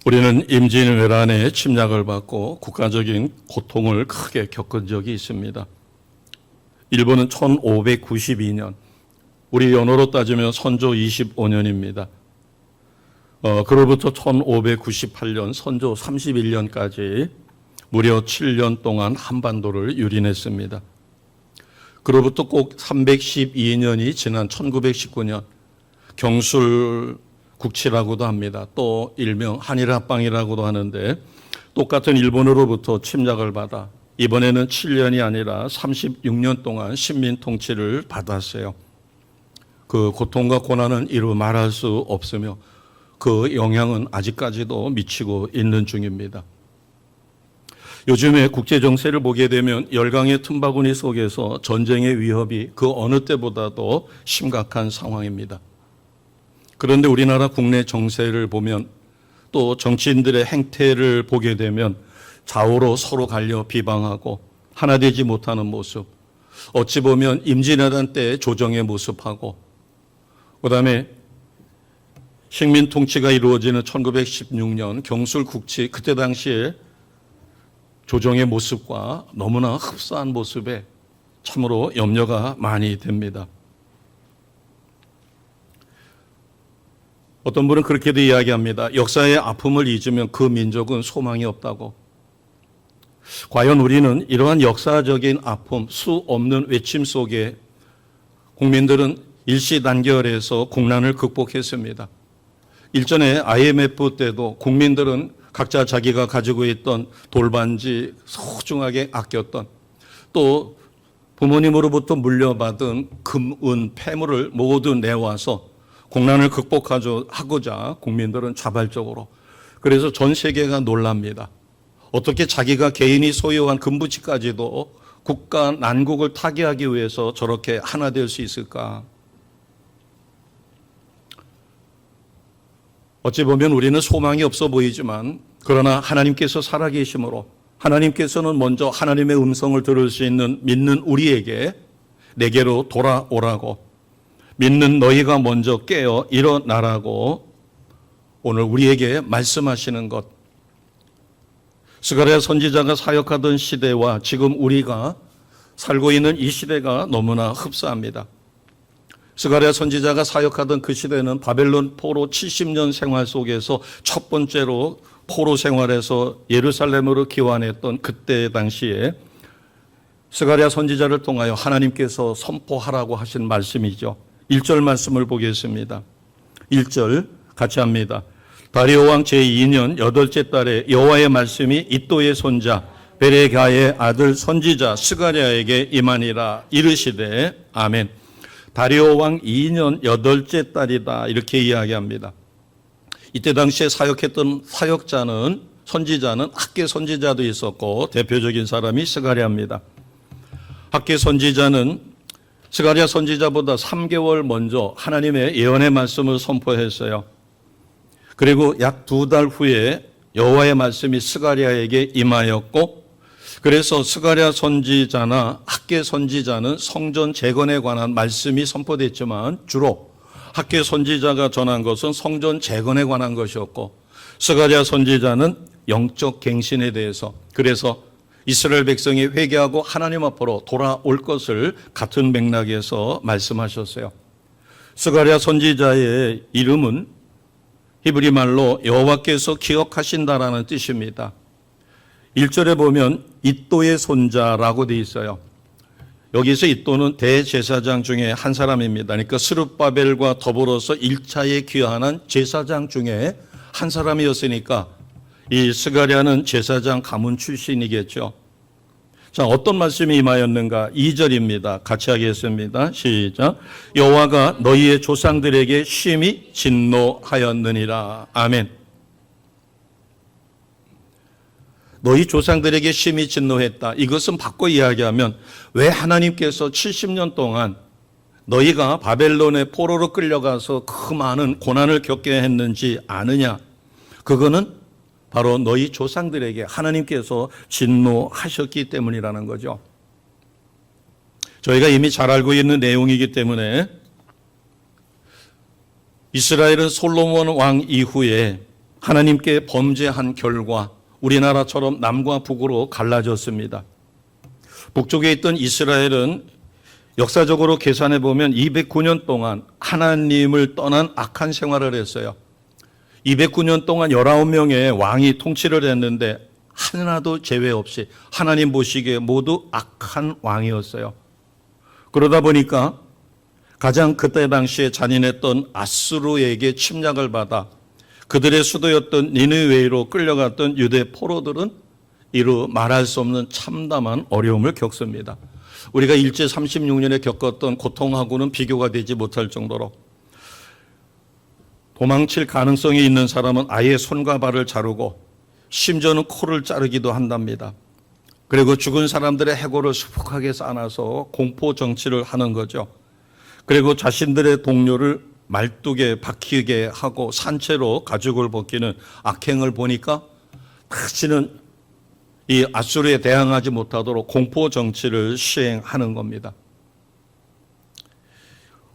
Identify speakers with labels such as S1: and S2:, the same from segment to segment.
S1: 우리는 임진왜란의 침략을 받고 국가적인 고통을 크게 겪은 적이 있습니다. 일본은 1592년, 우리 연호로 따지면 선조 25년입니다. 그로부터 1598년 선조 31년까지 무려 7년 동안 한반도를 유린했습니다. 그로부터 꼭 312년이 지난 1919년 경술 국치라고도 합니다. 또 일명 한일합방이라고도 하는데 똑같은 일본으로부터 침략을 받아 이번에는 7년이 아니라 36년 동안 식민 통치를 받았어요. 그 고통과 고난은 이루 말할 수 없으며 그 영향은 아직까지도 미치고 있는 중입니다. 요즘에 국제정세를 보게 되면 열강의 틈바구니 속에서 전쟁의 위협이 그 어느 때보다도 심각한 상황입니다. 그런데 우리나라 국내 정세를 보면 또 정치인들의 행태를 보게 되면 좌우로 서로 갈려 비방하고 하나 되지 못하는 모습, 어찌 보면 임진왜란 때 조정의 모습하고 그다음에 식민 통치가 이루어지는 1916년 경술국치 그때 당시에 조정의 모습과 너무나 흡사한 모습에 참으로 염려가 많이 됩니다. 어떤 분은 그렇게도 이야기합니다. 역사의 아픔을 잊으면 그 민족은 소망이 없다고. 과연 우리는 이러한 역사적인 아픔, 수 없는 외침 속에 국민들은 일시단결해서 국난을 극복했습니다. 일전에 IMF 때도 국민들은 각자 자기가 가지고 있던 돌반지 소중하게 아꼈던 또 부모님으로부터 물려받은 금, 은, 폐물을 모두 내와서 국난을 극복하고자 국민들은 자발적으로 그래서 전 세계가 놀랍니다. 어떻게 자기가 개인이 소유한 금부치까지도 국가 난국을 타개하기 위해서 저렇게 하나 될 수 있을까? 어찌 보면 우리는 소망이 없어 보이지만 그러나 하나님께서 살아계심으로 하나님께서는 먼저 하나님의 음성을 들을 수 있는 믿는 우리에게 내게로 돌아오라고 믿는 너희가 먼저 깨어 일어나라고 오늘 우리에게 말씀하시는 것. 스가랴 선지자가 사역하던 시대와 지금 우리가 살고 있는 이 시대가 너무나 흡사합니다. 스가랴 선지자가 사역하던 그 시대는 바벨론 포로 70년 생활 속에서 첫 번째로 포로 생활에서 예루살렘으로 귀환했던 그때 당시에 스가랴 선지자를 통하여 하나님께서 선포하라고 하신 말씀이죠. 1절 말씀을 보겠습니다. 1절 같이 합니다. 다리오 왕 제2년 8째 달에 여호와의 말씀이 이또의 손자 베레가의 아들 선지자 스가랴에게 임하니라 이르시되 아멘. 다리오 왕 2년 8째 달이다 이렇게 이야기합니다. 이때 당시에 사역했던 사역자는 선지자는 학계 선지자도 있었고 대표적인 사람이 스가랴입니다. 학계 선지자는 스가랴 선지자보다 3개월 먼저 하나님의 예언의 말씀을 선포했어요. 그리고 약 2달 후에 여호와의 말씀이 스가랴에게 임하였고 그래서 스가랴 선지자나 학계 선지자는 성전 재건에 관한 말씀이 선포됐지만 주로 학계 선지자가 전한 것은 성전 재건에 관한 것이었고 스가랴 선지자는 영적 갱신에 대해서 그래서 이스라엘 백성이 회개하고 하나님 앞으로 돌아올 것을 같은 맥락에서 말씀하셨어요. 스가랴 선지자의 이름은 히브리 말로 여호와께서 기억하신다라는 뜻입니다. 1절에 보면 이또의 손자라고 되어 있어요. 여기서 이또는 대제사장 중에 한 사람입니다. 그러니까 스룹바벨과 더불어서 1차에 귀환한 제사장 중에 한 사람이었으니까 이 스가랴는 제사장 가문 출신이겠죠. 자, 어떤 말씀이 임하였는가? 2절입니다. 같이 하겠습니다. 시작. 여호와가 너희의 조상들에게 심히 진노하였느니라. 아멘. 너희 조상들에게 심히 진노했다. 이것은 바꿔 이야기하면 왜 하나님께서 70년 동안 너희가 바벨론의 포로로 끌려가서 그 많은 고난을 겪게 했는지 아느냐? 그거는 바로 너희 조상들에게 하나님께서 진노하셨기 때문이라는 거죠. 저희가 이미 잘 알고 있는 내용이기 때문에 이스라엘은 솔로몬 왕 이후에 하나님께 범죄한 결과 우리나라처럼 남과 북으로 갈라졌습니다. 북쪽에 있던 이스라엘은 역사적으로 계산해 보면 209년 동안 하나님을 떠난 악한 생활을 했어요. 209년 동안 19명의 왕이 통치를 했는데 하나도 제외 없이 하나님 보시기에 모두 악한 왕이었어요. 그러다 보니까 가장 그때 당시에 잔인했던 아수르에게 침략을 받아 그들의 수도였던 니느웨로 끌려갔던 유대 포로들은 이루 말할 수 없는 참담한 어려움을 겪습니다. 우리가 일제 36년에 겪었던 고통하고는 비교가 되지 못할 정도로 도망칠 가능성이 있는 사람은 아예 손과 발을 자르고 심지어는 코를 자르기도 한답니다. 그리고 죽은 사람들의 해골을 수북하게 싸놔서 공포 정치를 하는 거죠. 그리고 자신들의 동료를 말뚝에 박히게 하고 산채로 가죽을 벗기는 악행을 보니까 다시는 이 아수르에 대항하지 못하도록 공포 정치를 시행하는 겁니다.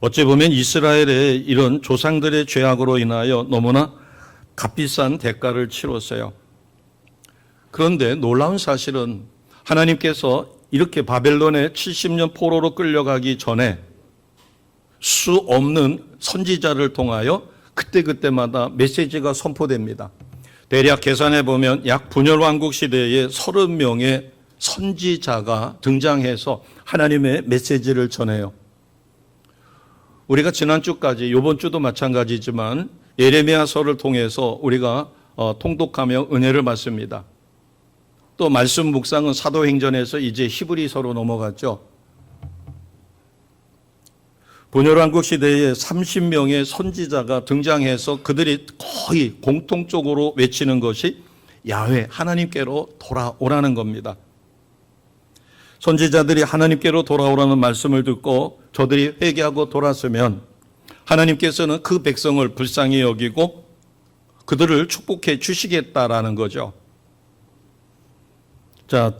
S1: 어찌 보면 이스라엘의 이런 조상들의 죄악으로 인하여 너무나 값비싼 대가를 치렀어요. 그런데 놀라운 사실은 하나님께서 이렇게 바벨론에 70년 포로로 끌려가기 전에 수 없는 선지자를 통하여 그때그때마다 메시지가 선포됩니다. 대략 계산해 보면 약 분열왕국 시대에 30명의 선지자가 등장해서 하나님의 메시지를 전해요. 우리가 지난주까지, 이번 주도 마찬가지지만 예레미야서를 통해서 우리가 통독하며 은혜를 받습니다. 또 말씀 묵상은 사도행전에서 이제 히브리서로 넘어갔죠. 분열왕국 시대에 30명의 선지자가 등장해서 그들이 거의 공통적으로 외치는 것이 야훼, 하나님께로 돌아오라는 겁니다. 선지자들이 하나님께로 돌아오라는 말씀을 듣고 저들이 회개하고 돌았으면 하나님께서는 그 백성을 불쌍히 여기고 그들을 축복해 주시겠다라는 거죠. 자,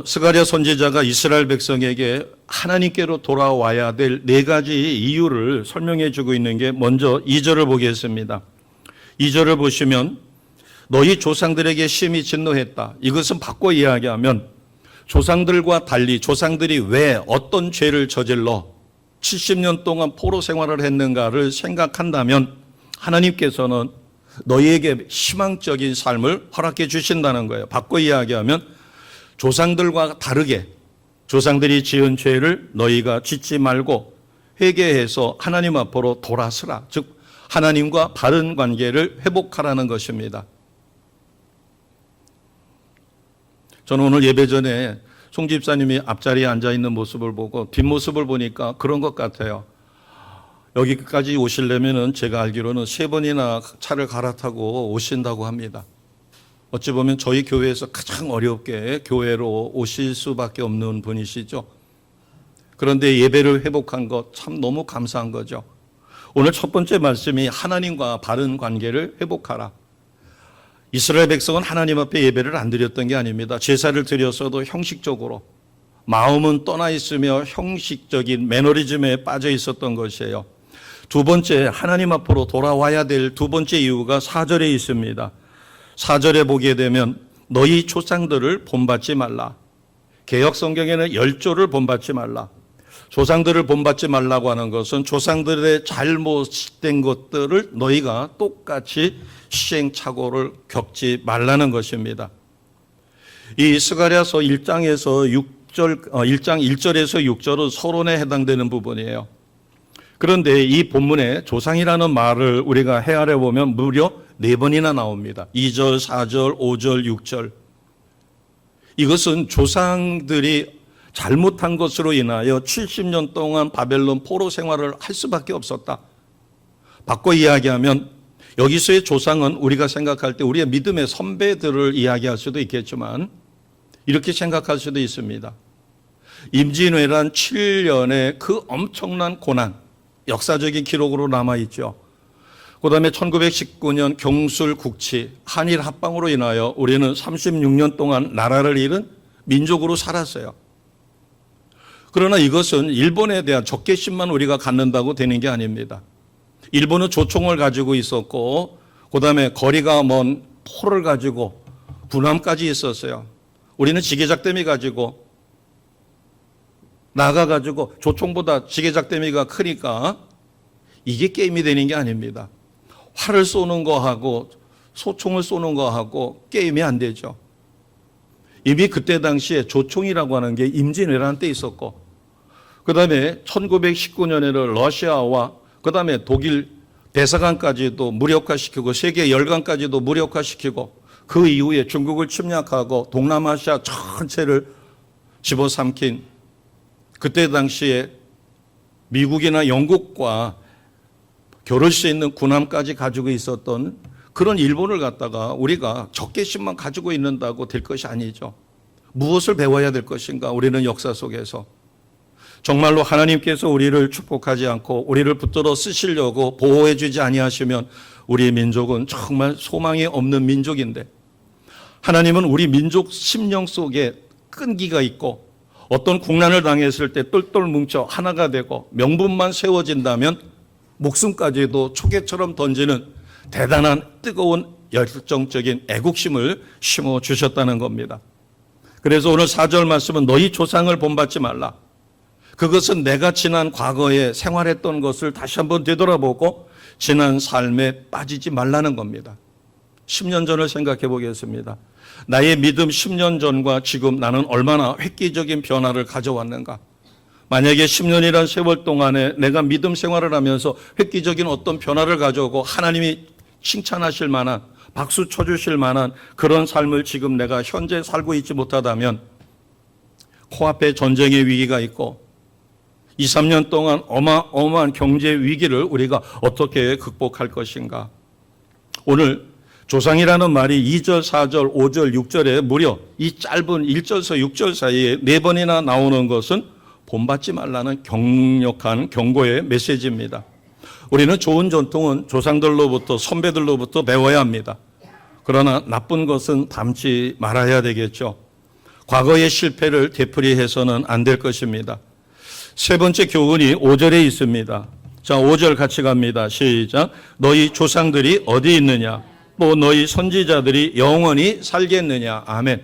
S1: 스가랴 선지자가 이스라엘 백성에게 하나님께로 돌아와야 될 네 가지 이유를 설명해 주고 있는 게 먼저 2절을 보겠습니다. 2절을 보시면 너희 조상들에게 심히 진노했다. 이것은 바꿔 이야기하면 조상들과 달리 조상들이 왜 어떤 죄를 저질러 70년 동안 포로 생활을 했는가를 생각한다면 하나님께서는 너희에게 희망적인 삶을 허락해 주신다는 거예요. 바꿔 이야기하면 조상들과 다르게 조상들이 지은 죄를 너희가 짓지 말고 회개해서 하나님 앞으로 돌아서라. 즉 하나님과 바른 관계를 회복하라는 것입니다. 저는 오늘 예배 전에 송 집사님이 앞자리에 앉아있는 모습을 보고 뒷모습을 보니까 그런 것 같아요. 여기까지 오시려면 제가 알기로는 3번이나 차를 갈아타고 오신다고 합니다. 어찌 보면 저희 교회에서 가장 어렵게 교회로 오실 수밖에 없는 분이시죠. 그런데 예배를 회복한 것 참 너무 감사한 거죠. 오늘 첫 번째 말씀이 하나님과 바른 관계를 회복하라. 이스라엘 백성은 하나님 앞에 예배를 안 드렸던 게 아닙니다. 제사를 드렸어도 형식적으로 마음은 떠나 있으며 형식적인 매너리즘에 빠져 있었던 것이에요. 두 번째, 하나님 앞으로 돌아와야 될 두 번째 이유가 4절에 있습니다. 4절에 보게 되면 너희 조상들을 본받지 말라. 개역 성경에는 열조를 본받지 말라. 조상들을 본받지 말라고 하는 것은 조상들의 잘못된 것들을 너희가 똑같이 시행착오를 겪지 말라는 것입니다. 이 스가랴서 1장에서 1장 1절에서 6절은 서론에 해당되는 부분이에요. 그런데 이 본문에 조상이라는 말을 우리가 헤아려 보면 무려 4번이나 나옵니다. 2절, 4절, 5절, 6절. 이것은 조상들이 잘못한 것으로 인하여 70년 동안 바벨론 포로 생활을 할 수밖에 없었다. 바꿔 이야기하면 여기서의 조상은 우리가 생각할 때 우리의 믿음의 선배들을 이야기할 수도 있겠지만 이렇게 생각할 수도 있습니다. 임진왜란 7년의 그 엄청난 고난, 역사적인 기록으로 남아있죠. 그 다음에 1919년 경술 국치, 한일 합방으로 인하여 우리는 36년 동안 나라를 잃은 민족으로 살았어요. 그러나 이것은 일본에 대한 적개심만 우리가 갖는다고 되는 게 아닙니다. 일본은 조총을 가지고 있었고 그다음에 거리가 먼 포를 가지고 군함까지 있었어요. 우리는 지게작대미 가지고 나가가지고 조총보다 지게작대미가 크니까 이게 게임이 되는 게 아닙니다. 활을 쏘는 거하고 소총을 쏘는 거하고 게임이 안 되죠. 이미 그때 당시에 조총이라고 하는 게 임진왜란 때 있었고 그다음에 1919년에는 러시아와 그다음에 독일 대사관까지도 무력화시키고 세계 열강까지도 무력화시키고 그 이후에 중국을 침략하고 동남아시아 전체를 집어삼킨 그때 당시에 미국이나 영국과 겨룰 수 있는 군함까지 가지고 있었던 그런 일본을 갖다가 우리가 적개심만 가지고 있는다고 될 것이 아니죠. 무엇을 배워야 될 것인가? 우리는 역사 속에서 정말로 하나님께서 우리를 축복하지 않고 우리를 붙들어 쓰시려고 보호해 주지 아니하시면 우리 민족은 정말 소망이 없는 민족인데 하나님은 우리 민족 심령 속에 끈기가 있고 어떤 국난을 당했을 때 똘똘 뭉쳐 하나가 되고 명분만 세워진다면 목숨까지도 초계처럼 던지는 대단한 뜨거운 열정적인 애국심을 심어주셨다는 겁니다. 그래서 오늘 4절 말씀은 너희 조상을 본받지 말라. 그것은 내가 지난 과거에 생활했던 것을 다시 한번 되돌아보고 지난 삶에 빠지지 말라는 겁니다. 10년 전을 생각해 보겠습니다. 나의 믿음 10년 전과 지금 나는 얼마나 획기적인 변화를 가져왔는가. 만약에 10년이란 세월 동안에 내가 믿음 생활을 하면서 획기적인 어떤 변화를 가져오고 하나님이 칭찬하실 만한 박수 쳐주실 만한 그런 삶을 지금 내가 현재 살고 있지 못하다면 코앞에 전쟁의 위기가 있고 2, 3년 동안 어마어마한 경제 위기를 우리가 어떻게 극복할 것인가. 오늘 조상이라는 말이 2절, 4절, 5절, 6절에 무려 이 짧은 1절에서 6절 사이에 4번이나 나오는 것은 본받지 말라는 강력한 경고의 메시지입니다. 우리는 좋은 전통은 조상들로부터 선배들로부터 배워야 합니다. 그러나 나쁜 것은 담지 말아야 되겠죠. 과거의 실패를 되풀이해서는 안 될 것입니다. 세 번째 교훈이 5절에 있습니다. 자, 5절 같이 갑니다. 시작. 너희 조상들이 어디 있느냐? 또 너희 선지자들이 영원히 살겠느냐? 아멘.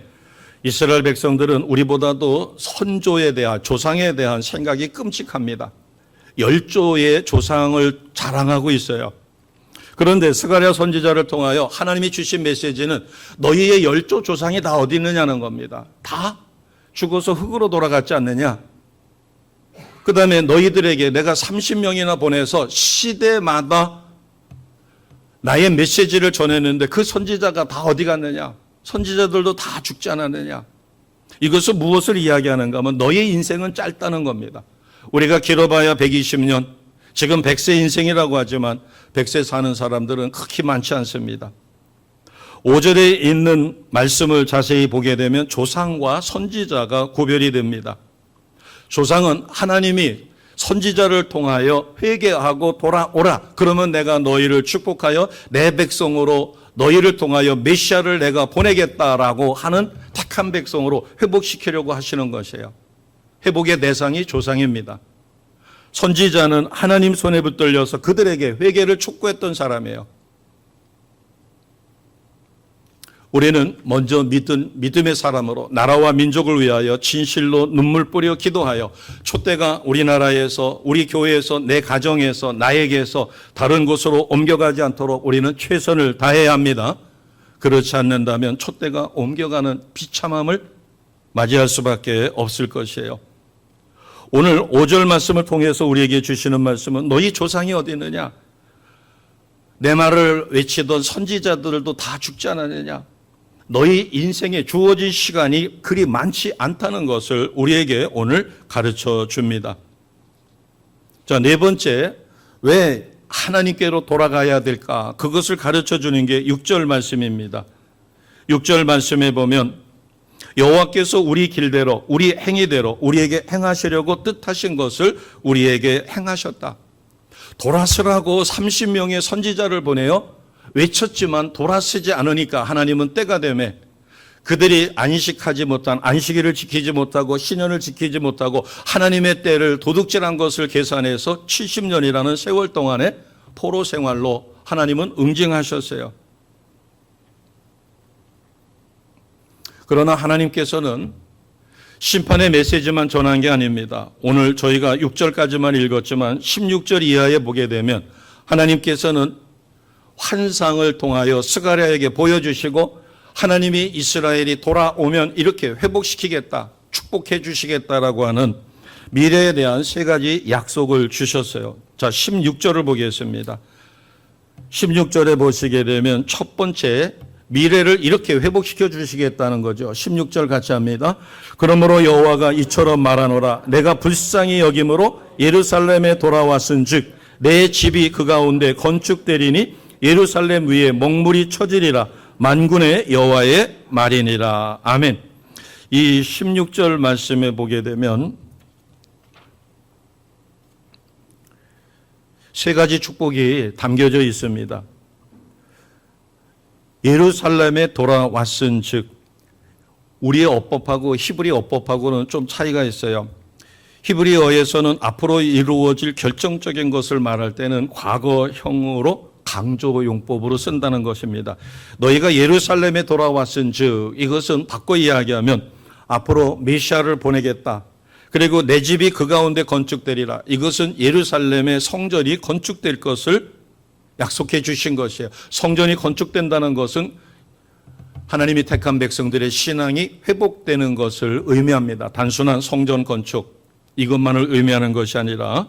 S1: 이스라엘 백성들은 우리보다도 선조에 대한 조상에 대한 생각이 끔찍합니다. 10조의 조상을 자랑하고 있어요. 그런데 스가랴 선지자를 통하여 하나님이 주신 메시지는 너희의 10조 조상이 다 어디 있느냐는 겁니다. 다 죽어서 흙으로 돌아갔지 않느냐? 그 다음에 너희들에게 내가 30명이나 보내서 시대마다 나의 메시지를 전했는데 그 선지자가 다 어디 갔느냐? 선지자들도 다 죽지 않았느냐? 이것은 무엇을 이야기하는가 하면 너의 인생은 짧다는 겁니다. 우리가 길어봐야 120년, 지금 100세 인생이라고 하지만 100세 사는 사람들은 극히 많지 않습니다. 5절에 있는 말씀을 자세히 보게 되면 조상과 선지자가 구별이 됩니다. 조상은 하나님이 선지자를 통하여 회개하고 돌아오라. 그러면 내가 너희를 축복하여 내 백성으로 너희를 통하여 메시아를 내가 보내겠다라고 하는 택한 백성으로 회복시키려고 하시는 것이에요. 회복의 대상이 조상입니다. 선지자는 하나님 손에 붙들려서 그들에게 회개를 촉구했던 사람이에요. 우리는 먼저 믿음의 사람으로 나라와 민족을 위하여 진실로 눈물 뿌려 기도하여 촛대가 우리나라에서 우리 교회에서 내 가정에서 나에게서 다른 곳으로 옮겨가지 않도록 우리는 최선을 다해야 합니다. 그렇지 않는다면 촛대가 옮겨가는 비참함을 맞이할 수밖에 없을 것이에요. 오늘 5절 말씀을 통해서 우리에게 주시는 말씀은 너희 조상이 어디 있느냐? 내 말을 외치던 선지자들도 다 죽지 않았느냐? 너희 인생에 주어진 시간이 그리 많지 않다는 것을 우리에게 오늘 가르쳐 줍니다. 자, 네 번째, 왜 하나님께로 돌아가야 될까? 그것을 가르쳐 주는 게 6절 말씀입니다. 6절 말씀에 보면 여호와께서 우리 길대로 우리 행위대로 우리에게 행하시려고 뜻하신 것을 우리에게 행하셨다. 돌아서라고 30명의 선지자를 보내요. 외쳤지만 돌아서지 않으니까 하나님은 때가 되매 그들이 안식하지 못한 안식일을 지키지 못하고 신년을 지키지 못하고 하나님의 때를 도둑질한 것을 계산해서 70년이라는 세월 동안에 포로 생활로 하나님은 응징하셨어요. 그러나 하나님께서는 심판의 메시지만 전한 게 아닙니다. 오늘 저희가 6절까지만 읽었지만 16절 이하에 보게 되면 하나님께서는 환상을 통하여 스가랴에게 보여주시고 하나님이 이스라엘이 돌아오면 이렇게 회복시키겠다, 축복해 주시겠다라고 하는 미래에 대한 세 가지 약속을 주셨어요. 자, 16절을 보겠습니다. 16절에 보시게 되면 첫 번째, 미래를 이렇게 회복시켜 주시겠다는 거죠. 16절 같이 합니다. 그러므로 여호와가 이처럼 말하노라. 내가 불쌍히 여김으로 예루살렘에 돌아왔은즉 내 집이 그 가운데 건축되리니 예루살렘 위에 먹물이 쳐지리라. 만군의 여호와의 말이니라. 아멘. 이 16절 말씀에 보게 되면 세 가지 축복이 담겨져 있습니다. 예루살렘에 돌아왔은즉, 우리의 어법하고 히브리 어법하고는 좀 차이가 있어요. 히브리어에서는 앞으로 이루어질 결정적인 것을 말할 때는 과거형으로 강조 용법으로 쓴다는 것입니다. 너희가 예루살렘에 돌아왔은즉, 이것은 바꿔 이야기하면 앞으로 메시아를 보내겠다. 그리고 내 집이 그 가운데 건축되리라. 이것은 예루살렘의 성전이 건축될 것을 약속해 주신 것이에요. 성전이 건축된다는 것은 하나님이 택한 백성들의 신앙이 회복되는 것을 의미합니다. 단순한 성전 건축 이것만을 의미하는 것이 아니라,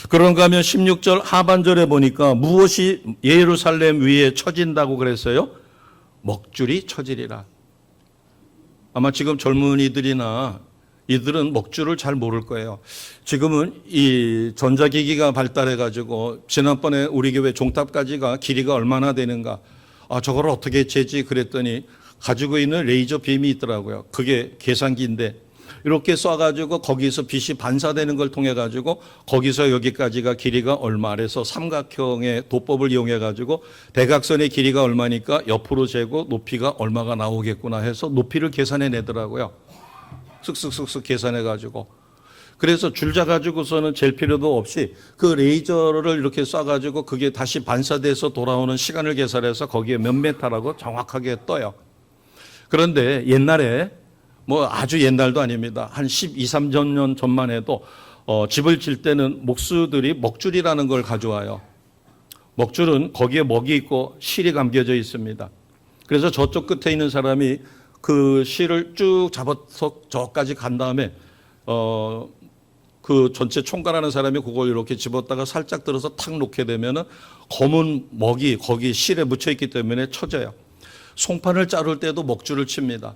S1: 그런가 하면 16절 하반절에 보니까 무엇이 예루살렘 위에 쳐진다고 그랬어요? 먹줄이 쳐지리라. 아마 지금 젊은이들이나 이들은 먹줄을 잘 모를 거예요. 지금은 이 전자기기가 발달해가지고 지난번에 우리 교회 종탑까지가 길이가 얼마나 되는가, 저걸 어떻게 재지 그랬더니 가지고 있는 레이저 빔이 있더라고요. 그게 계산기인데 이렇게 쏴가지고 거기서 빛이 반사되는 걸 통해 가지고 거기서 여기까지가 길이가 얼마, 그래서 삼각형의 도법을 이용해 가지고 대각선의 길이가 얼마니까 옆으로 재고 높이가 얼마가 나오겠구나 해서 높이를 계산해 내더라고요. 쓱쓱쓱쓱 계산해 가지고. 그래서 줄자 가지고서는 잴 필요도 없이 그 레이저를 이렇게 쏴 가지고 그게 다시 반사돼서 돌아오는 시간을 계산해서 거기에 몇 메타라고 정확하게 떠요. 그런데 옛날에, 뭐 아주 옛날도 아닙니다. 한 12, 13년 전만 해도 집을 질 때는 목수들이 먹줄이라는 걸 가져와요. 먹줄은 거기에 먹이 있고 실이 감겨져 있습니다. 그래서 저쪽 끝에 있는 사람이 그 실을 쭉 잡아서 저까지 간 다음에 그 전체 총괄하는 사람이 그걸 이렇게 집었다가 살짝 들어서 탁 놓게 되면은 검은 먹이 거기 실에 묻혀 있기 때문에 쳐져요. 송판을 자를 때도 먹줄을 칩니다.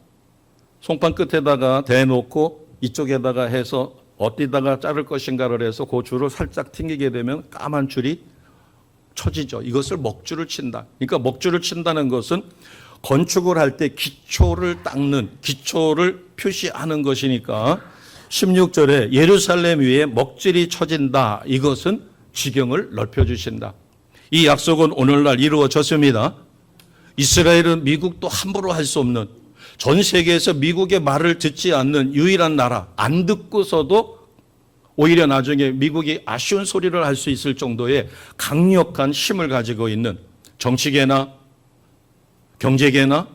S1: 송판 끝에다가 대놓고 이쪽에다가 해서 어디다가 자를 것인가를 해서 그 줄을 살짝 튕기게 되면 까만 줄이 쳐지죠. 이것을 먹줄을 친다. 그러니까 먹줄을 친다는 것은 건축을 할 때 기초를 닦는, 기초를 표시하는 것이니까 16절에 예루살렘 위에 먹줄이 쳐진다. 이것은 지경을 넓혀주신다. 이 약속은 오늘날 이루어졌습니다. 이스라엘은 미국도 함부로 할 수 없는, 전 세계에서 미국의 말을 듣지 않는 유일한 나라, 안 듣고서도 오히려 나중에 미국이 아쉬운 소리를 할 수 있을 정도의 강력한 힘을 가지고 있는, 정치계나 경제계나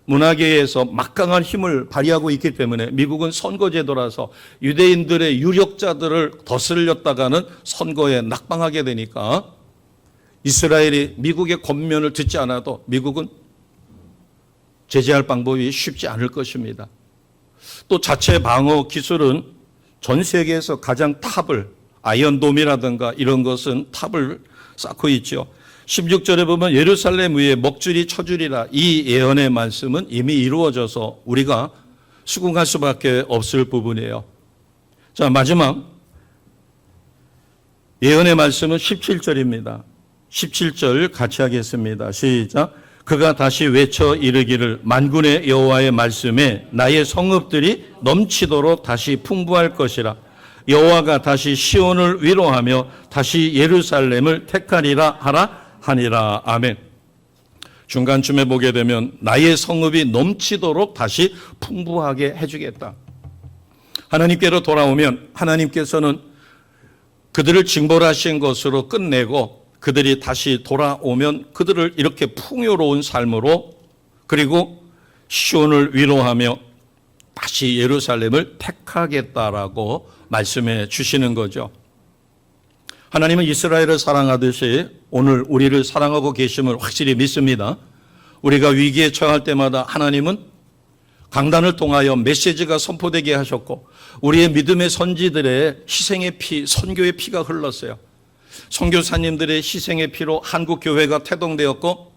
S1: 문화계에서 막강한 힘을 발휘하고 있기 때문에 미국은 선거제도라서 유대인들의 유력자들을 거슬렸다가는 선거에 낙방하게 되니까 이스라엘이 미국의 권면을 듣지 않아도 미국은 제재할 방법이 쉽지 않을 것입니다. 또 자체 방어 기술은 전 세계에서 가장 탑을, 아이언돔이라든가 이런 것은 탑을 쌓고 있죠. 16절에 보면 예루살렘 위에 먹줄이 쳐주리라. 이 예언의 말씀은 이미 이루어져서 우리가 수긍할 수밖에 없을 부분이에요. 자, 마지막 예언의 말씀은 17절입니다. 17절 같이 하겠습니다. 시작. 그가 다시 외쳐 이르기를 만군의 여호와의 말씀에 나의 성읍들이 넘치도록 다시 풍부할 것이라. 여호와가 다시 시온을 위로하며 다시 예루살렘을 택하리라 하라 하니라. 아멘. 중간쯤에 보게 되면 나의 성읍이 넘치도록 다시 풍부하게 해주겠다. 하나님께로 돌아오면 하나님께서는 그들을 징벌하신 것으로 끝내고 그들이 다시 돌아오면 그들을 이렇게 풍요로운 삶으로 그리고 시온을 위로하며 다시 예루살렘을 택하겠다라고 말씀해 주시는 거죠. 하나님은 이스라엘을 사랑하듯이 오늘 우리를 사랑하고 계심을 확실히 믿습니다. 우리가 위기에 처할 때마다 하나님은 강단을 통하여 메시지가 선포되게 하셨고 우리의 믿음의 선지들의 희생의 피, 선교의 피가 흘렀어요. 선교사님들의 희생의 피로 한국 교회가 태동되었고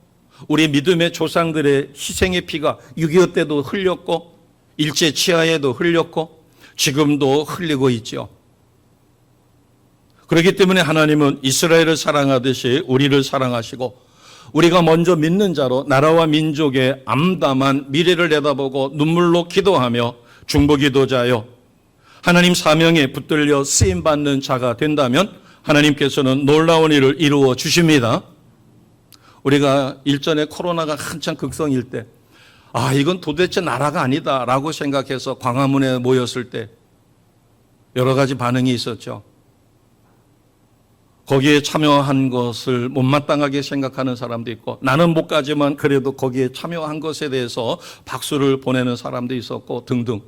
S1: 우리 믿음의 조상들의 희생의 피가 6.25 때도 흘렸고 일제 치하에도 흘렸고 지금도 흘리고 있죠. 그렇기 때문에 하나님은 이스라엘을 사랑하듯이 우리를 사랑하시고 우리가 먼저 믿는 자로 나라와 민족의 암담한 미래를 내다보고 눈물로 기도하며 중보기도자요 하나님 사명에 붙들려 쓰임받는 자가 된다면 하나님께서는 놀라운 일을 이루어 주십니다. 우리가 일전에 코로나가 한창 극성일 때 이건 도대체 나라가 아니다라고 생각해서 광화문에 모였을 때 여러 가지 반응이 있었죠. 거기에 참여한 것을 못마땅하게 생각하는 사람도 있고 나는 못 가지만 그래도 거기에 참여한 것에 대해서 박수를 보내는 사람도 있었고 등등.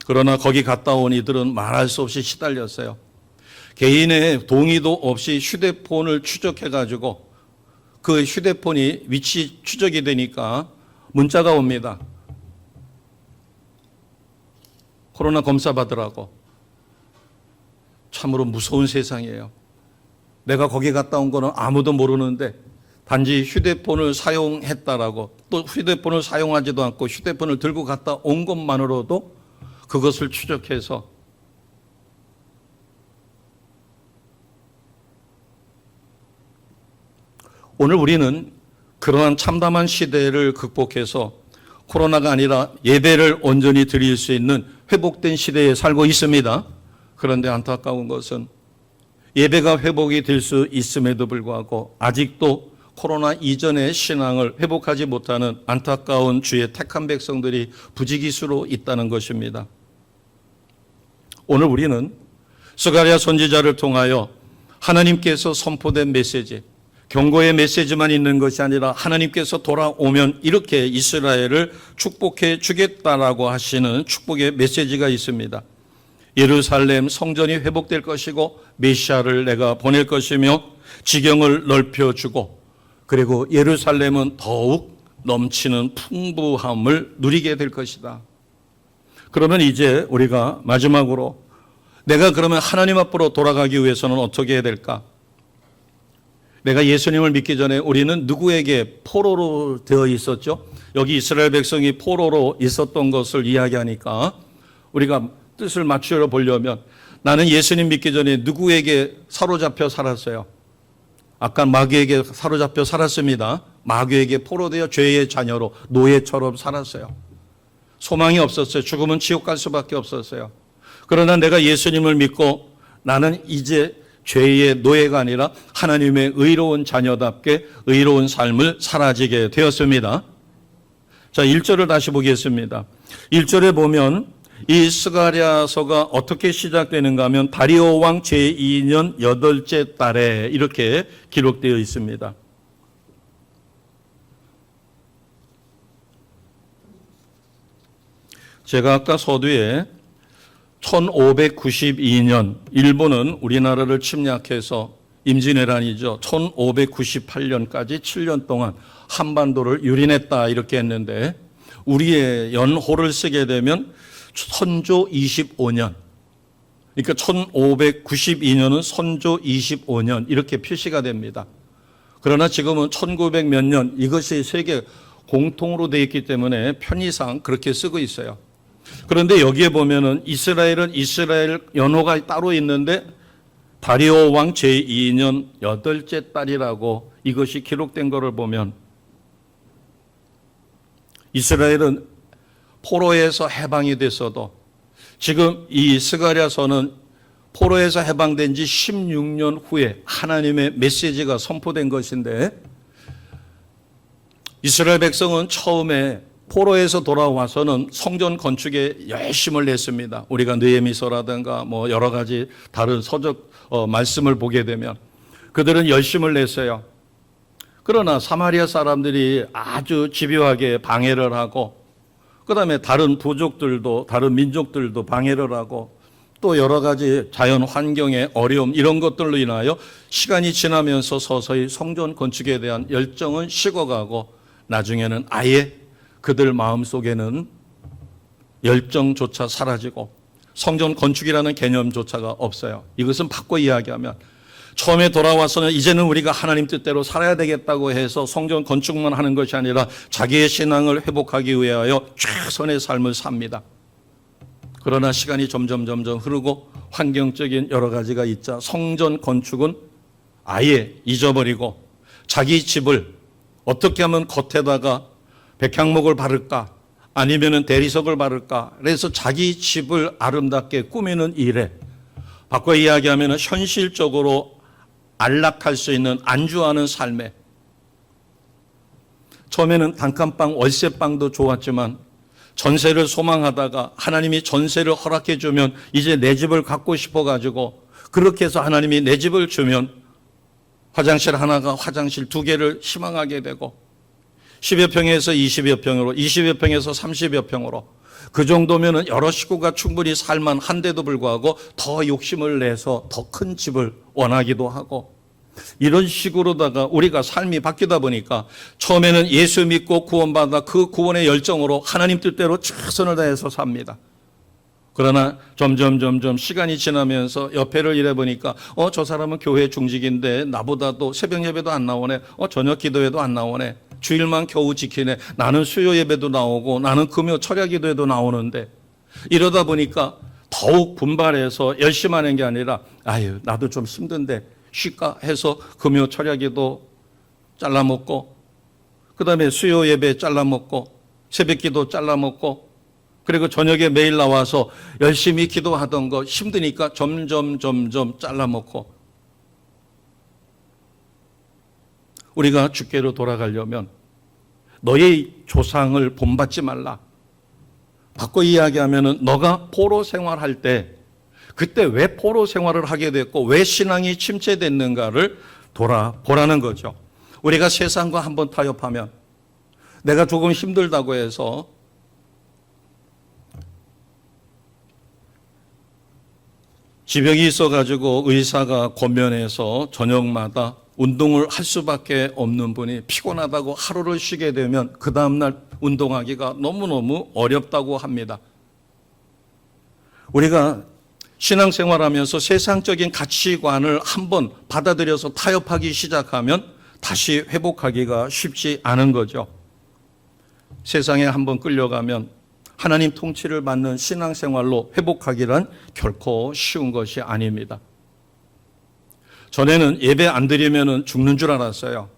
S1: 그러나 거기 갔다 온 이들은 말할 수 없이 시달렸어요. 개인의 동의도 없이 휴대폰을 추적해가지고 그 휴대폰이 위치 추적이 되니까 문자가 옵니다. 코로나 검사 받으라고. 참으로 무서운 세상이에요. 내가 거기 갔다 온 거는 아무도 모르는데 단지 휴대폰을 사용했다라고 또 휴대폰을 사용하지도 않고 휴대폰을 들고 갔다 온 것만으로도 그것을 추적해서 오늘 우리는 그러한 참담한 시대를 극복해서 코로나가 아니라 예배를 온전히 드릴 수 있는 회복된 시대에 살고 있습니다. 그런데 안타까운 것은 예배가 회복이 될 수 있음에도 불구하고 아직도 코로나 이전의 신앙을 회복하지 못하는 안타까운 주의 택한 백성들이 부지기수로 있다는 것입니다. 오늘 우리는 스가랴 선지자를 통하여 하나님께서 선포된 메시지, 경고의 메시지만 있는 것이 아니라 하나님께서 돌아오면 이렇게 이스라엘을 축복해 주겠다라고 하시는 축복의 메시지가 있습니다. 예루살렘 성전이 회복될 것이고 메시아를 내가 보낼 것이며 지경을 넓혀주고 그리고 예루살렘은 더욱 넘치는 풍부함을 누리게 될 것이다. 그러면 이제 우리가 마지막으로 내가 그러면 하나님 앞으로 돌아가기 위해서는 어떻게 해야 될까? 내가 예수님을 믿기 전에 우리는 누구에게 포로로 되어 있었죠? 여기 이스라엘 백성이 포로로 있었던 것을 이야기하니까 우리가 뜻을 맞추어 보려면 나는 예수님 믿기 전에 누구에게 사로잡혀 살았어요? 아까 마귀에게 사로잡혀 살았습니다. 마귀에게 포로되어 죄의 자녀로 노예처럼 살았어요. 소망이 없었어요. 죽으면 지옥 갈 수밖에 없었어요. 그러나 내가 예수님을 믿고 나는 이제 죄의 노예가 아니라 하나님의 의로운 자녀답게 의로운 삶을 살아지게 되었습니다. 자, 1절을 다시 보겠습니다. 1절에 보면 이 스가랴서가 어떻게 시작되는가 하면 다리오 왕 제2년 8째 달에 이렇게 기록되어 있습니다. 제가 아까 서두에 1592년 일본은 우리나라를 침략해서 임진왜란이죠. 1598년까지 7년 동안 한반도를 유린했다 이렇게 했는데 우리의 연호를 쓰게 되면 선조 25년 그러니까 1592년은 선조 25년 이렇게 표시가 됩니다. 그러나 지금은 1900 몇 년 이것이 세계 공통으로 되어 있기 때문에 편의상 그렇게 쓰고 있어요. 그런데 여기에 보면은 이스라엘은 이스라엘 연호가 따로 있는데 다리오 왕 제2년 8째 달이라고 이것이 기록된 것을 보면 이스라엘은 포로에서 해방이 됐어도 지금 이 스가랴서는 포로에서 해방된 지 16년 후에 하나님의 메시지가 선포된 것인데 이스라엘 백성은 처음에 포로에서 돌아와서는 성전 건축에 열심을 냈습니다. 우리가 느헤미서라든가 뭐 여러 가지 다른 서적 말씀을 보게 되면 그들은 열심을 냈어요. 그러나 사마리아 사람들이 아주 집요하게 방해를 하고, 그 다음에 다른 부족들도, 다른 민족들도 방해를 하고, 또 여러 가지 자연 환경의 어려움, 이런 것들로 인하여 시간이 지나면서 서서히 성전 건축에 대한 열정은 식어가고, 나중에는 아예 그들 마음속에는 열정조차 사라지고 성전 건축이라는 개념조차가 없어요. 이것은 바꿔 이야기하면 처음에 돌아와서는 이제는 우리가 하나님 뜻대로 살아야 되겠다고 해서 성전 건축만 하는 것이 아니라 자기의 신앙을 회복하기 위하여 최선의 삶을 삽니다. 그러나 시간이 점점 흐르고 환경적인 여러 가지가 있자 성전 건축은 아예 잊어버리고 자기 집을 어떻게 하면 겉에다가 백향목을 바를까 아니면은 대리석을 바를까 그래서 자기 집을 아름답게 꾸미는 일에 바꿔 이야기하면 현실적으로 안락할 수 있는 안주하는 삶에 처음에는 단칸방 월세방도 좋았지만 전세를 소망하다가 하나님이 전세를 허락해 주면 이제 내 집을 갖고 싶어 가지고 그렇게 해서 하나님이 내 집을 주면 화장실 하나가 화장실 두 개를 희망하게 되고 10여 평에서 20여 평으로 20여 평에서 30여 평으로 그 정도면 여러 식구가 충분히 살만한데도 불구하고 더 욕심을 내서 더 큰 집을 원하기도 하고 이런 식으로다가 우리가 삶이 바뀌다 보니까 처음에는 예수 믿고 구원받아 그 구원의 열정으로 하나님 뜻대로 최선을 다해서 삽니다. 그러나 점점 시간이 지나면서 옆에를 일해보니까 저 사람은 교회 중직인데 나보다도 새벽 예배도 안 나오네. 저녁 기도회도 안 나오네. 주일만 겨우 지키네. 나는 수요 예배도 나오고 나는 금요 철야 기도회도 나오는데 이러다 보니까 더욱 분발해서 열심히 하는 게 아니라 아유 나도 좀 힘든데 쉴까 해서 금요 철야 기도 잘라먹고 그 다음에 수요 예배 잘라먹고 새벽 기도 잘라먹고 그리고 저녁에 매일 나와서 열심히 기도하던 거 힘드니까 점점 잘라먹고 우리가 주께로 돌아가려면 너의 조상을 본받지 말라. 바꿔 이야기하면 너가 포로 생활할 때 그때 왜 포로 생활을 하게 됐고 왜 신앙이 침체됐는가를 돌아보라는 거죠. 우리가 세상과 한번 타협하면 내가 조금 힘들다고 해서 지병이 있어가지고 의사가 권면해서 저녁마다 운동을 할 수밖에 없는 분이 피곤하다고 하루를 쉬게 되면 그 다음날 운동하기가 너무너무 어렵다고 합니다. 우리가 신앙생활하면서 세상적인 가치관을 한번 받아들여서 타협하기 시작하면 다시 회복하기가 쉽지 않은 거죠. 세상에 한번 끌려가면 하나님 통치를 받는 신앙생활로 회복하기란 결코 쉬운 것이 아닙니다. 전에는 예배 안 드리면 죽는 줄 알았어요.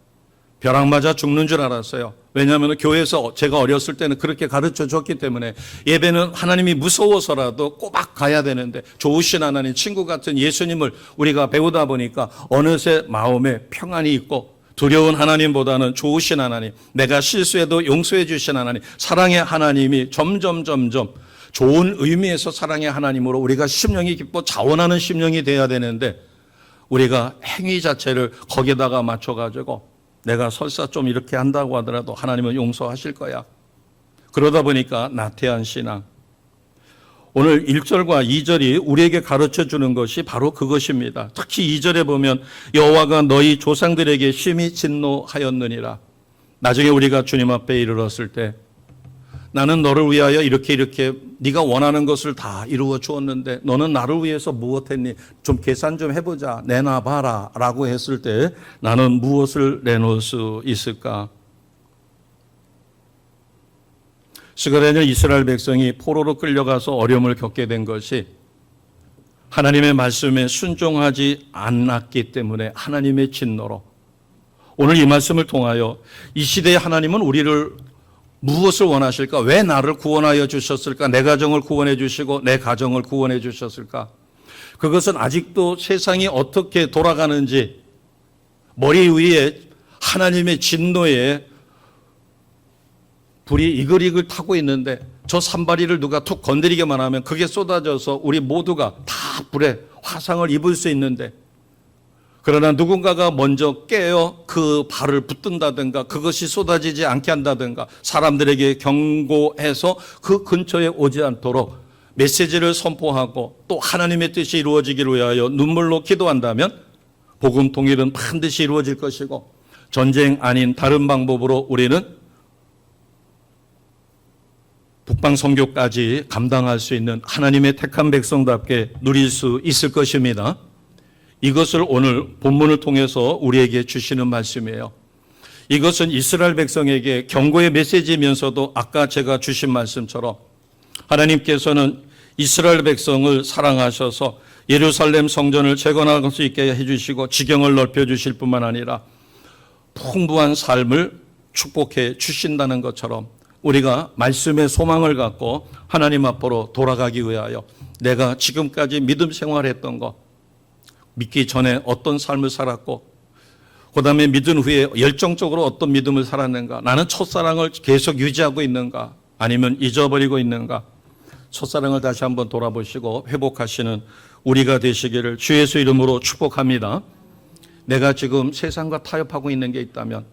S1: 벼락 맞아 죽는 줄 알았어요. 왜냐하면 교회에서 제가 어렸을 때는 그렇게 가르쳐 줬기 때문에 예배는 하나님이 무서워서라도 꼬박 가야 되는데 좋으신 하나님, 친구 같은 예수님을 우리가 배우다 보니까 어느새 마음에 평안이 있고 두려운 하나님보다는 좋으신 하나님, 내가 실수해도 용서해 주신 하나님, 사랑의 하나님이 점점 좋은 의미에서 사랑의 하나님으로 우리가 심령이 기뻐 자원하는 심령이 돼야 되는데 우리가 행위 자체를 거기다가 맞춰가지고 내가 설사 좀 이렇게 한다고 하더라도 하나님은 용서하실 거야. 그러다 보니까 나태한 신앙. 오늘 1절과 2절이 우리에게 가르쳐 주는 것이 바로 그것입니다. 특히 2절에 보면 여호와가 너희 조상들에게 심히 진노하였느니라. 나중에 우리가 주님 앞에 이르렀을 때 나는 너를 위하여 이렇게 네가 원하는 것을 다 이루어 주었는데 너는 나를 위해서 무엇했니? 좀 계산 좀 해보자. 내놔봐라 라고 했을 때 나는 무엇을 내놓을 수 있을까? 스가랴는 이스라엘 백성이 포로로 끌려가서 어려움을 겪게 된 것이 하나님의 말씀에 순종하지 않았기 때문에 하나님의 진노로 오늘 이 말씀을 통하여 이 시대의 하나님은 우리를 무엇을 원하실까? 왜 나를 구원하여 주셨을까? 내 가정을 구원해 주시고 내 가정을 구원해 주셨을까? 그것은 아직도 세상이 어떻게 돌아가는지 머리 위에 하나님의 진노에 불이 이글이글 타고 있는데 저 산발이를 누가 툭 건드리기만 하면 그게 쏟아져서 우리 모두가 다 불에 화상을 입을 수 있는데 그러나 누군가가 먼저 깨어 그 발을 붙든다든가 그것이 쏟아지지 않게 한다든가 사람들에게 경고해서 그 근처에 오지 않도록 메시지를 선포하고 또 하나님의 뜻이 이루어지기를 위하여 눈물로 기도한다면 복음 통일은 반드시 이루어질 것이고 전쟁 아닌 다른 방법으로 우리는 북방 선교까지 감당할 수 있는 하나님의 택한 백성답게 누릴 수 있을 것입니다. 이것을 오늘 본문을 통해서 우리에게 주시는 말씀이에요. 이것은 이스라엘 백성에게 경고의 메시지이면서도 아까 제가 주신 말씀처럼 하나님께서는 이스라엘 백성을 사랑하셔서 예루살렘 성전을 재건할 수 있게 해주시고 지경을 넓혀주실 뿐만 아니라 풍부한 삶을 축복해 주신다는 것처럼 우리가 말씀의 소망을 갖고 하나님 앞으로 돌아가기 위하여 내가 지금까지 믿음 생활했던 것, 믿기 전에 어떤 삶을 살았고 그 다음에 믿은 후에 열정적으로 어떤 믿음을 살았는가, 나는 첫사랑을 계속 유지하고 있는가 아니면 잊어버리고 있는가, 첫사랑을 다시 한번 돌아보시고 회복하시는 우리가 되시기를 주 예수 이름으로 축복합니다. 내가 지금 세상과 타협하고 있는 게 있다면,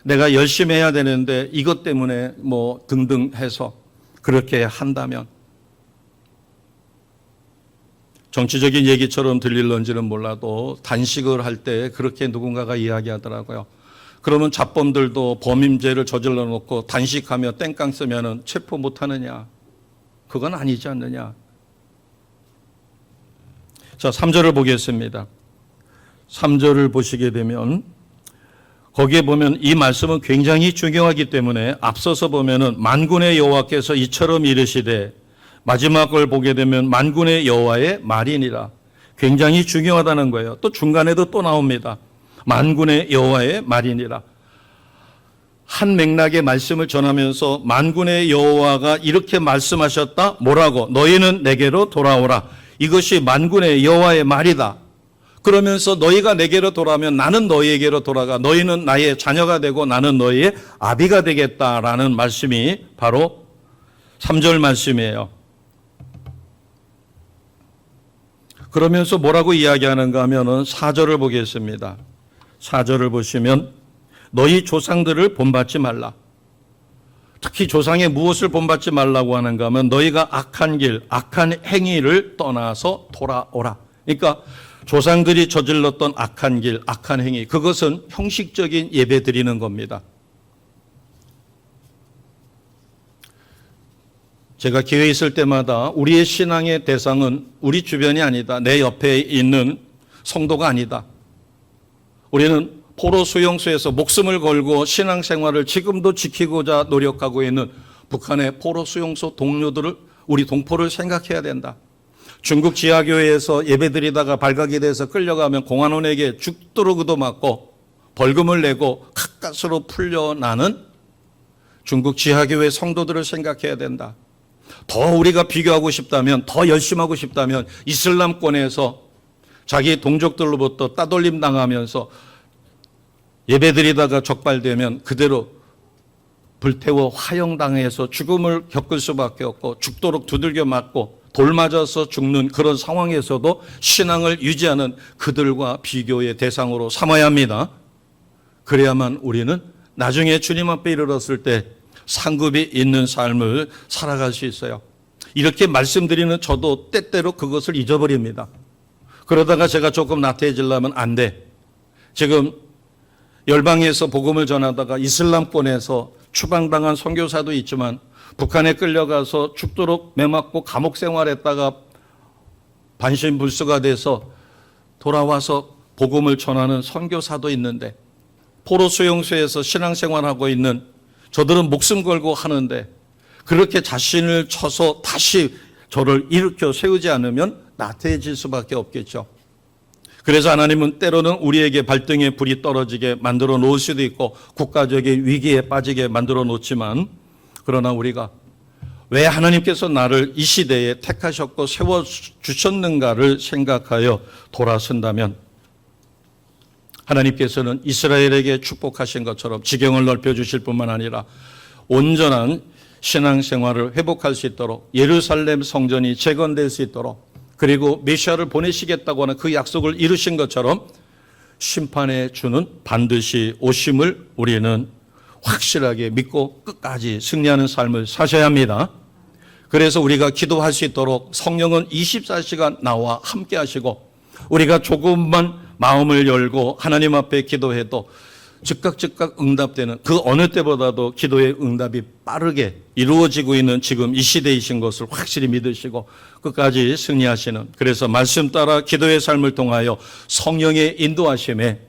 S1: 내가 열심히 해야 되는데 이것 때문에 뭐 등등 해서 그렇게 한다면, 정치적인 얘기처럼 들릴런지는 몰라도 단식을 할 때 그렇게 누군가가 이야기하더라고요. 그러면 잡범들도 범임죄를 저질러 놓고 단식하며 땡깡 쓰면은 체포 못 하느냐? 그건 아니지 않느냐? 자, 3절을 보겠습니다. 3절을 보시게 되면 거기에 보면 이 말씀은 굉장히 중요하기 때문에 앞서서 보면은 만군의 여호와께서 이처럼 이르시되, 마지막 걸 보게 되면 만군의 여호와의 말이니라. 굉장히 중요하다는 거예요. 또 중간에도 또 나옵니다. 만군의 여호와의 말이니라. 한 맥락의 말씀을 전하면서 만군의 여호와가 이렇게 말씀하셨다. 뭐라고? 너희는 내게로 돌아오라. 이것이 만군의 여호와의 말이다. 그러면서 너희가 내게로 돌아오면 나는 너희에게로 돌아가. 너희는 나의 자녀가 되고 나는 너희의 아비가 되겠다라는 말씀이 바로 3절 말씀이에요. 그러면서 뭐라고 이야기하는가 하면은 4절을 보겠습니다. 4절을 보시면 너희 조상들을 본받지 말라. 특히 조상의 무엇을 본받지 말라고 하는가 하면 너희가 악한 길, 악한 행위를 떠나서 돌아오라. 그러니까 조상들이 저질렀던 악한 길, 악한 행위, 그것은 형식적인 예배 드리는 겁니다. 제가 기회 있을 때마다 우리의 신앙의 대상은 우리 주변이 아니다. 내 옆에 있는 성도가 아니다. 우리는 포로 수용소에서 목숨을 걸고 신앙생활을 지금도 지키고자 노력하고 있는 북한의 포로 수용소 동료들을, 우리 동포를 생각해야 된다. 중국 지하교회에서 예배드리다가 발각이 돼서 끌려가면 공안원에게 죽도록 얻어맞고 벌금을 내고 가까스로 풀려나는 중국 지하교회 성도들을 생각해야 된다. 더 우리가 비교하고 싶다면, 더 열심히 하고 싶다면 이슬람권에서 자기 동족들로부터 따돌림 당하면서 예배드리다가 적발되면 그대로 불태워 화형당해서 죽음을 겪을 수밖에 없고 죽도록 두들겨 맞고 돌 맞아서 죽는 그런 상황에서도 신앙을 유지하는 그들과 비교의 대상으로 삼아야 합니다. 그래야만 우리는 나중에 주님 앞에 이르렀을 때 상급이 있는 삶을 살아갈 수 있어요. 이렇게 말씀드리는 저도 때때로 그것을 잊어버립니다. 그러다가 제가 조금 나태해지려면 안 돼. 지금 열방에서 복음을 전하다가 이슬람권에서 추방당한 선교사도 있지만 북한에 끌려가서 죽도록 매맞고 감옥 생활했다가 반신불수가 돼서 돌아와서 복음을 전하는 선교사도 있는데, 포로 수용소에서 신앙생활하고 있는 저들은 목숨 걸고 하는데 그렇게 자신을 쳐서 다시 저를 일으켜 세우지 않으면 나태해질 수밖에 없겠죠. 그래서 하나님은 때로는 우리에게 발등에 불이 떨어지게 만들어 놓을 수도 있고 국가적인 위기에 빠지게 만들어 놓지만, 그러나 우리가 왜 하나님께서 나를 이 시대에 택하셨고 세워주셨는가를 생각하여 돌아선다면 하나님께서는 이스라엘에게 축복하신 것처럼 지경을 넓혀주실 뿐만 아니라 온전한 신앙생활을 회복할 수 있도록, 예루살렘 성전이 재건될 수 있도록, 그리고 메시아를 보내시겠다고 하는 그 약속을 이루신 것처럼 심판의 주는 반드시 오심을 우리는 확실하게 믿고 끝까지 승리하는 삶을 사셔야 합니다. 그래서 우리가 기도할 수 있도록 성령은 24시간 나와 함께 하시고 우리가 조금만 마음을 열고 하나님 앞에 기도해도 즉각 응답되는 그 어느 때보다도 기도의 응답이 빠르게 이루어지고 있는 지금 이 시대이신 것을 확실히 믿으시고 끝까지 승리하시는, 그래서 말씀 따라 기도의 삶을 통하여 성령의 인도하심에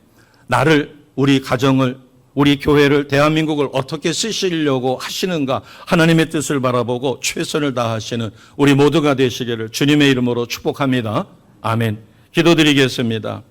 S1: 나를, 우리 가정을, 우리 교회를, 대한민국을 어떻게 쓰시려고 하시는가 하나님의 뜻을 바라보고 최선을 다하시는 우리 모두가 되시기를 주님의 이름으로 축복합니다. 아멘. 기도드리겠습니다.